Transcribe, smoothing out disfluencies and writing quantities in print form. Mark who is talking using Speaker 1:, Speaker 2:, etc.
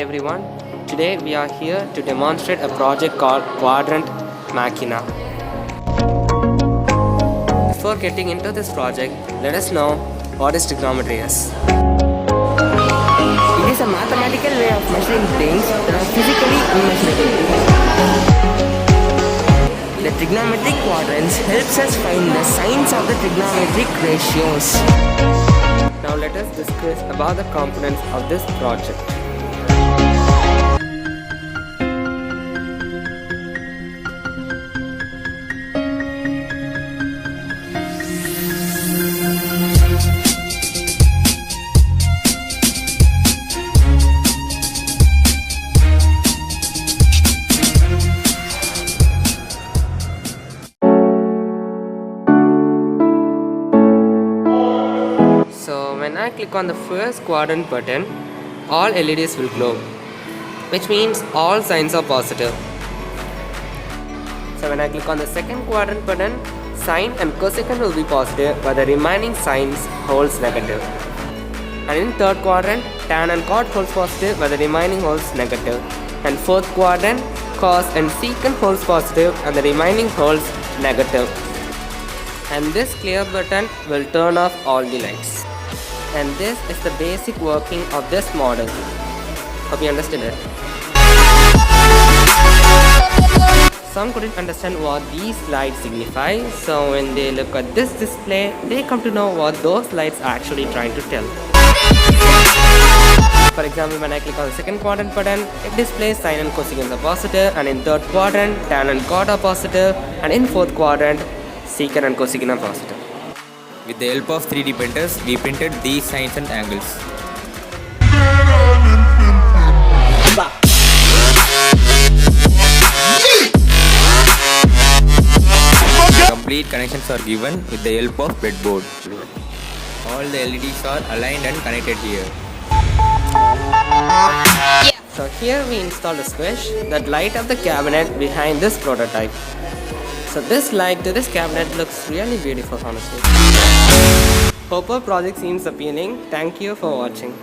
Speaker 1: everyone. Today we are here to demonstrate a project called Quadrant Machina. Before getting into this project, let us know what is trigonometry is.
Speaker 2: It is a mathematical way of measuring things that are physically unmeasurable. The trigonometric quadrants helps us find the signs of the trigonometric ratios.
Speaker 1: Now let us discuss about the components of this project. So when I click on the first quadrant button, all LEDs will glow, which means all signs are positive. So when I click on the second quadrant button, sine and cosecant will be positive, but the remaining signs holds negative. And in third quadrant, tan and cot holds positive, but the remaining holds negative. And fourth quadrant, cos and secant holds positive, and the remaining holds negative. And this clear button will turn off all the lights. And this is the basic working of this model. Hope you understood it. Some couldn't understand what these lights signify, so when they look at this display, they come to know what those lights are actually trying to tell. For example, when I click on the second quadrant button, it displays sine and cosecant are positive, and in third quadrant, tan and cot are positive, and in fourth quadrant, secant and cosecant are positive.
Speaker 3: With the help of 3D printers, we printed these signs and angles. Complete connections are given with the help of breadboard. All the LEDs are aligned and connected here.
Speaker 1: So here we installed a switch that light up the cabinet behind this prototype. So this light to this cabinet looks really beautiful, honestly. Hope our project seems appealing. Thank you for watching.